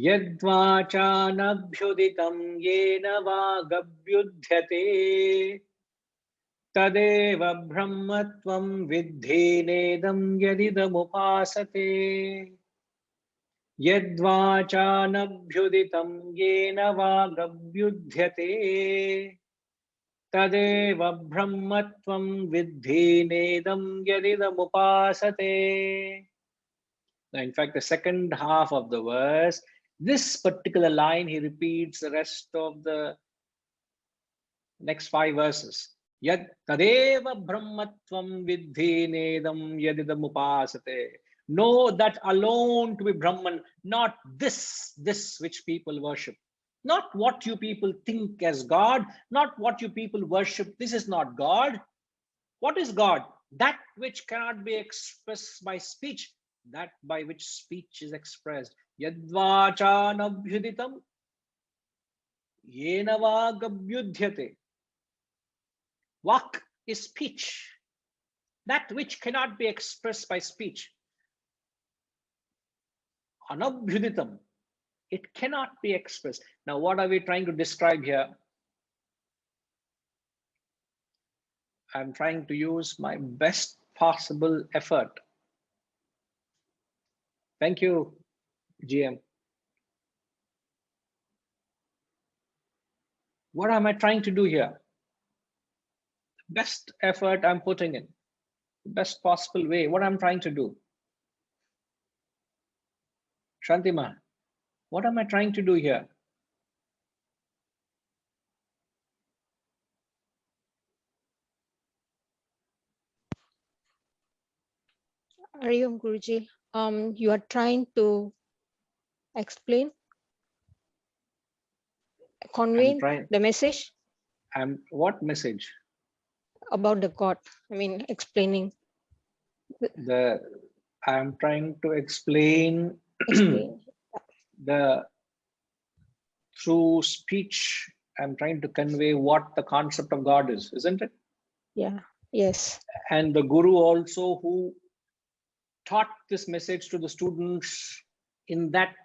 यद्वाचानभ्युदितं येन वागभ्युध्यते तदेव ब्रह्मत्वं विद्धि नेदं यदिदमुपासते यद्वाचानभ्युदितं येन वागभ्युध्यते तदेव ब्रह्मत्वं विद्धि नेदं यदिदमुपासते. In fact, the second half of the verse, this particular line, he repeats the rest of the next 5 verses. Yad tadeva brahmatvam vidhi nedam yadidam upasate. Know that alone to be Brahman, not this which people worship. Not what you people think as God, not what you people worship. This is not God. What is God? That which cannot be expressed by speech, that by which speech is expressed. Yadvachanabhyuditam yena vagabhyudhyate. Vak is speech, that which cannot be expressed by speech. Anabhyuditam, it cannot be expressed. Now, what are we trying to describe here? I'm trying to use my best possible effort. Thank you, GM. What am I trying to do here? Best effort I'm putting in, the best possible way. What I'm trying to do. Shantima, what am I trying to do here? Ariyam Guruji, you are trying to explain, convey the message. What message? About the God. I mean, explaining. I'm trying to explain the through speech. I'm trying to convey what the concept of God is, isn't it? Yeah. Yes. And the Guru also, who taught this message to the students in that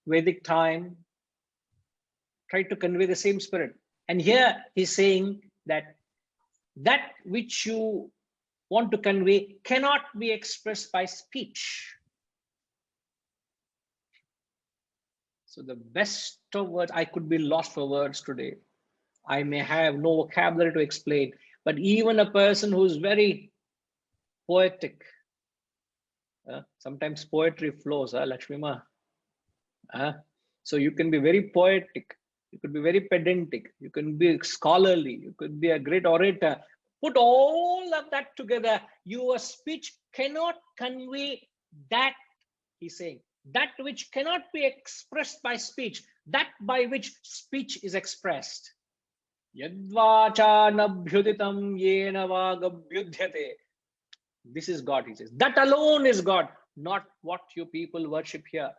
Vedic time, tried to convey the same spirit. And here he's saying that that which you want to convey cannot be expressed by speech. So the best of words, I could be lost for words today. I may have no vocabulary to explain, but even a person who's very poetic, sometimes poetry flows, Lakshmima. So you can be very poetic, you could be very pedantic, you can be scholarly, you could be a great orator. Put all of that together, your speech cannot convey that, he's saying, that which cannot be expressed by speech, that by which speech is expressed. Yadvachanabhyuditam yena vagabhyudhyate. This is God, he says. That alone is God, not what you people worship here.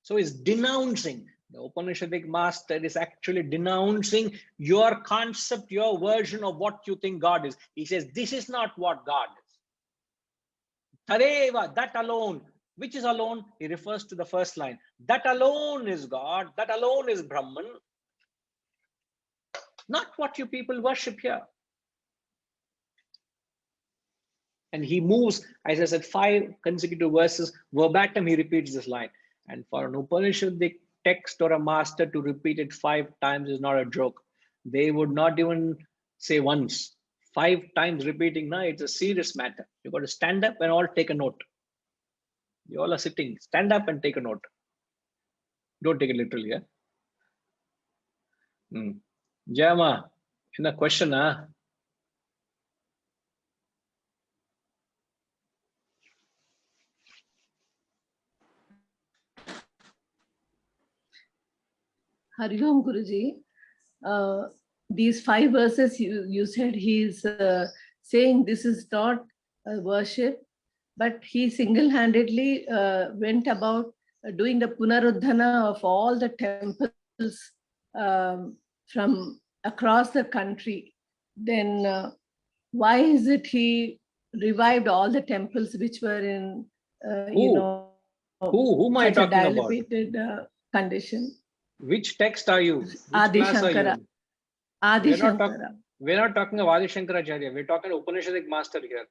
So he's denouncing. The Upanishadic master is actually denouncing your concept, your version of what you think God is. He says, this is not what God is. Tadeva, that alone. Which is alone? He refers to the first line. That alone is God. That alone is Brahman. Not what you people worship here. And he moves, as I said, 5 consecutive verses, verbatim, he repeats this line. And for an Upanishadic text or a master to repeat it 5 times is not a joke. They would not even say once. 5 times repeating, now it's a serious matter. You've got to stand up and all take a note. You all are sitting, stand up and take a note. Don't take it literally, yeah? Jama, in a question, Hariham Guruji, these 5 verses you said he's saying this is not worship, but he single-handedly went about doing the punaruddhana of all the temples from across the country. Then why is it he revived all the temples which were in, you know, Whom am I such a talking about? dilapidated condition. Which text are you? Which Adi class are Shankara. you? Adi We're not, Shankara. we're not talking of Adi Shankaracharya. We're talking Upanishadic master here.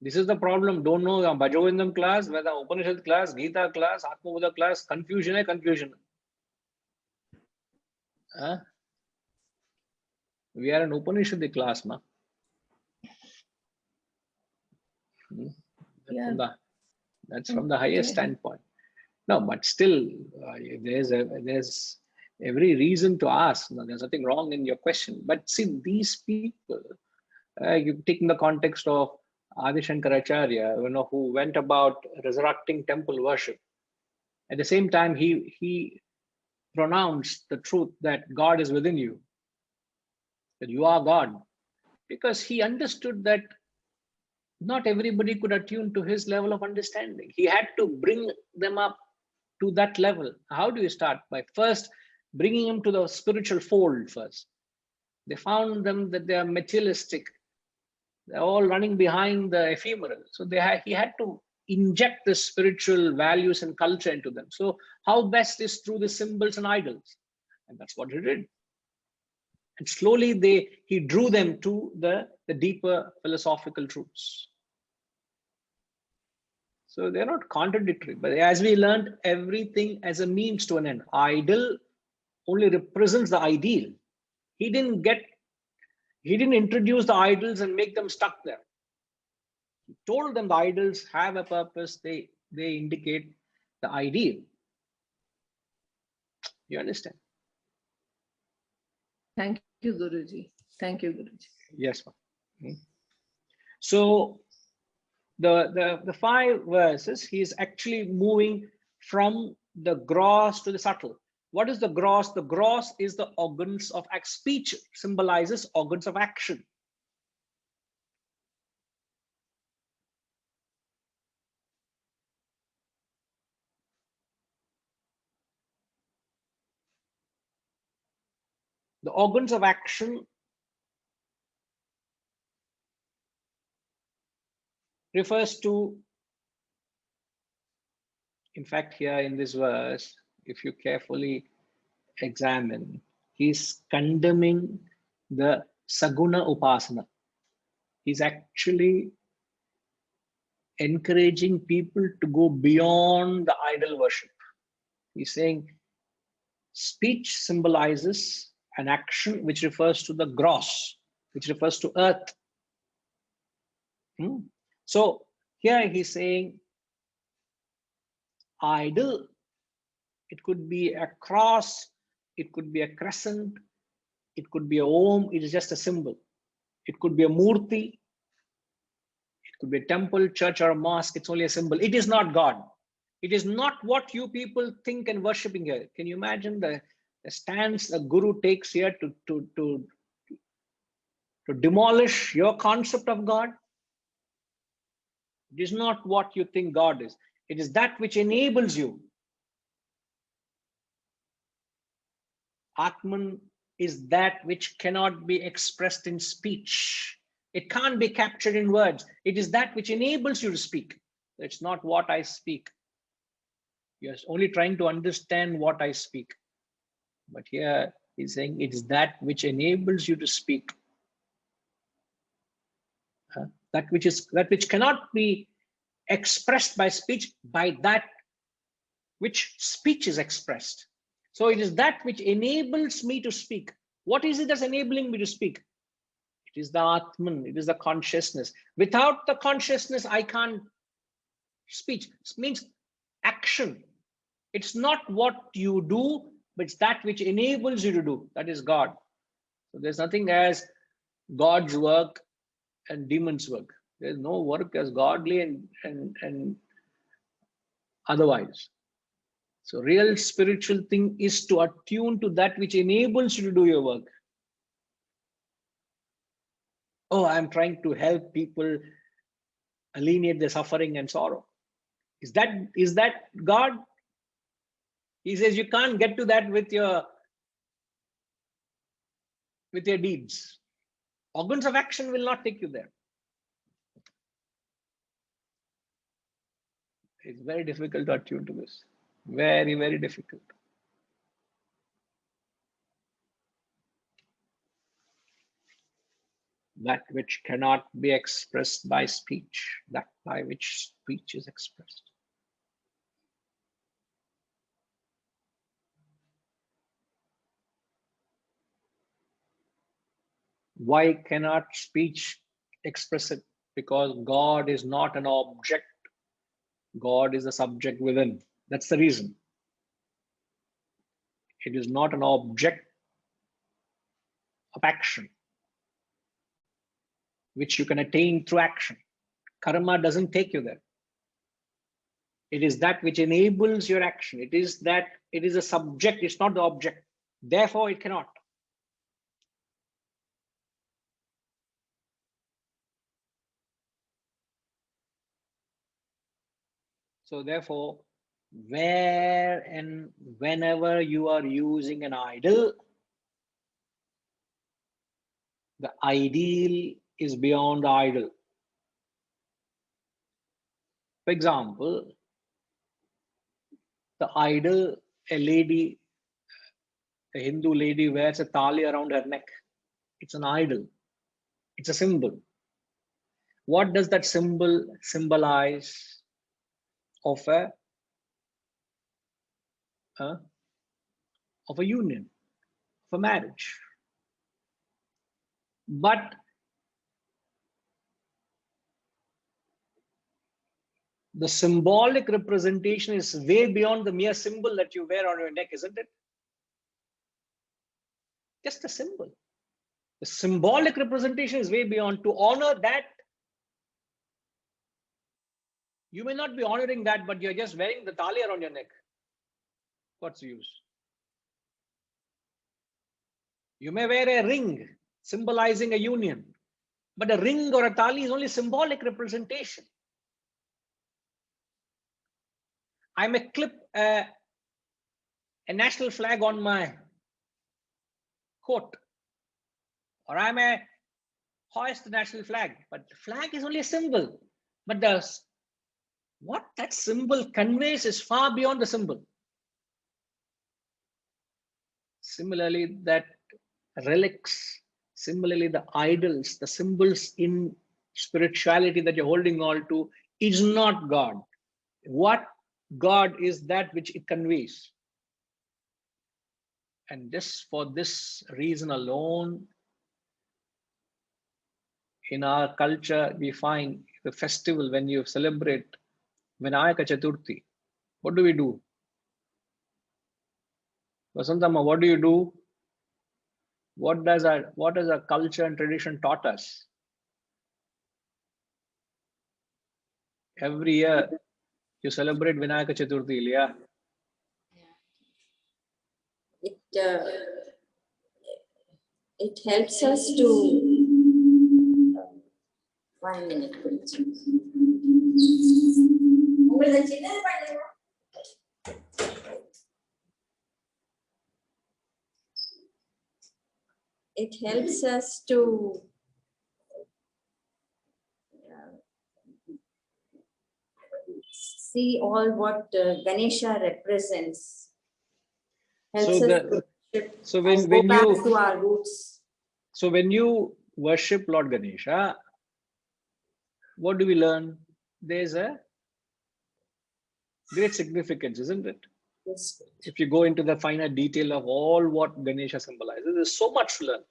This is the problem. Don't know Bhajagovindam class, whether Upanishad class, Gita class, Atma Bodha class, confusion. Huh? We are an Upanishadic class, ma. Yeah. That's from the highest standpoint. No, but still, there's every reason to ask. No, there's nothing wrong in your question. But see, these people, you take in the context of Adi Shankaracharya, who went about resurrecting temple worship. At the same time, he pronounced the truth that God is within you, that you are God, because he understood that not everybody could attune to his level of understanding. He had to bring them up to that level. How do you start? By first bringing them to the spiritual fold first. They found them that they are materialistic. They're all running behind the ephemeral. So he had to inject the spiritual values and culture into them. So how best is through the symbols and idols. And that's what he did. And slowly he drew them to the deeper philosophical truths. So they're not contradictory, but as we learned, everything as a means to an end. Idol only represents the ideal. He didn't introduce the idols and make them stuck there. He told them the idols have a purpose. They indicate the ideal. You understand? Thank you, Guruji. Thank you, Guruji. Yes, ma'am. So the 5 verses, he is actually moving from the gross to the subtle. What is the gross? The gross is the organs of speech, symbolizes organs of action. The organs of action refers to, in fact, here in this verse, if you carefully examine, he's condemning the Saguna Upasana. He's actually encouraging people to go beyond the idol worship. He's saying speech symbolizes an action which refers to the gross, which refers to earth. So here he's saying idol, it could be a cross, it could be a crescent, it could be a om, it is just a symbol. It could be a murti, it could be a temple, church, or a mosque. It's only a symbol. It is not God. It is not what you people think and worshiping here. Can you imagine the stance a guru takes here to demolish your concept of God? It is not what you think God is. It is that which enables you. Atman is that which cannot be expressed in speech. It can't be captured in words. It is that which enables you to speak. It's not what I speak. You're only trying to understand what I speak. But here he's saying it is that which enables you to speak. That which cannot be expressed by speech, by that which speech is expressed. So it is that which enables me to speak. What is it that's enabling me to speak? It is the Atman, it is the consciousness. Without the consciousness, I can't speech. It means action. It's not what you do, but it's that which enables you to do. That is God. So there's nothing as God's work and demons' work. There's no work as godly and otherwise. So real spiritual thing is to attune to that which enables you to do your work. Oh, I'm trying to help people alleviate their suffering and sorrow. Is that God? He says you can't get to that with your deeds. Organs of action will not take you there. It's very difficult to attune to this. Very, very difficult. That which cannot be expressed by speech, that by which speech is expressed. Why cannot speech express it? Because God is not an object. God is a subject within. That's the reason. It is not an object of action, which you can attain through action. Karma doesn't take you there. It is that which enables your action. It is that it is a subject, it's not the object. Therefore, it cannot. So therefore, where and whenever you are using an idol, the ideal is beyond the idol. For example, the idol, a lady, a Hindu lady wears a tali around her neck. It's an idol. It's a symbol. What does that symbol symbolize? Of a union, of a marriage. But the symbolic representation is way beyond the mere symbol that you wear on your neck, isn't it? Just a symbol. The symbolic representation is way beyond. To honor that, you may not be honoring that, but you're just wearing the tali around your neck. What's the use? You may wear a ring symbolizing a union, but a ring or a tali is only symbolic representation. I may clip a national flag on my coat, or I may hoist the national flag, but the flag is only a symbol. But what that symbol conveys is far beyond the symbol. Similarly, that relics, similarly the idols, the symbols in spirituality that you're holding on to is not God. What God is that which it conveys. And for this reason alone, in our culture, we find the festival when you celebrate Vinayaka Chaturthi. What do we do? Vasantama, what do you do? What does our culture and tradition taught us? Every year you celebrate Vinayaka Chaturthi, yeah. It helps us to 1 minute. It helps us to see all what Ganesha represents. Helps us to go back to our roots. So when you worship Lord Ganesha, what do we learn? There's a great significance, isn't it? Yes. If you go into the finer detail of all what Ganesha symbolizes, there's so much to learn.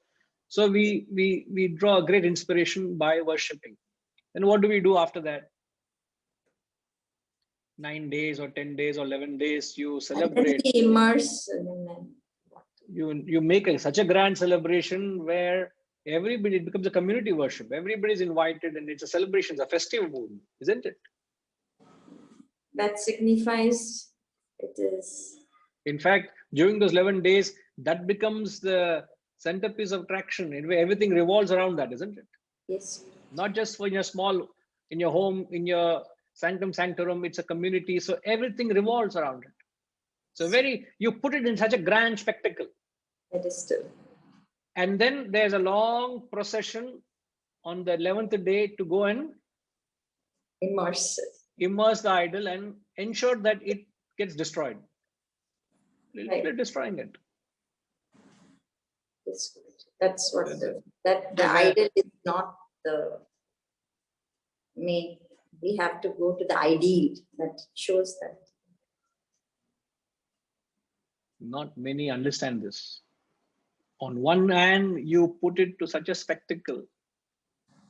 So we draw a great inspiration by worshipping. Then what do we do after that? 9 days or 10 days or 11 days, you celebrate. And then we immerse in them. You make such a grand celebration where everybody, it becomes a community worship. Everybody is invited and it's a celebration, it's a festive mood, isn't it? That signifies it is. In fact, during those 11 days, that becomes the centerpiece of attraction. Anyway, everything revolves around that, isn't it? Yes. Not just for in your home, in your sanctum sanctorum, it's a community. So everything revolves around it. So you put it in such a grand spectacle. That is true. And then there's a long procession on the 11th day to go and immerse. immerse the idol and ensure that it gets destroyed. Literally destroying it. That's what the idol is not the main. We have to go to the ideal that shows that. Not many understand this. On one hand, you put it to such a spectacle.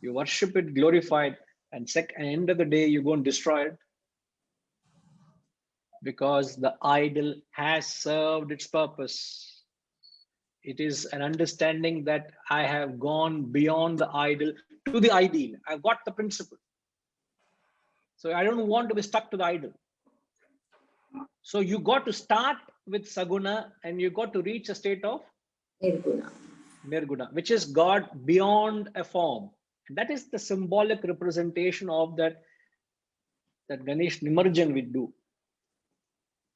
You worship it, glorify it, and at the end of the day, you go and destroy it. Because the idol has served its purpose. It is an understanding that I have gone beyond the idol to the ideal. I've got the principle. So I don't want to be stuck to the idol. So you got to start with Saguna and you got to reach a state of Nirguna, which is God beyond a form. And that is the symbolic representation of that Ganesh Nimarjan we do.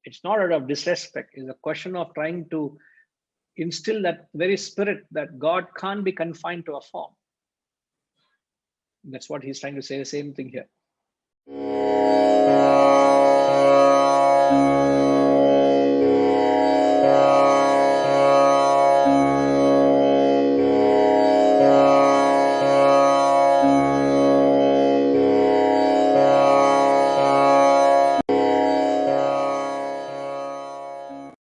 It's not out of disrespect. It's a question of trying to instill that very spirit that God can't be confined to a form. That's what he's trying to say, the same thing here.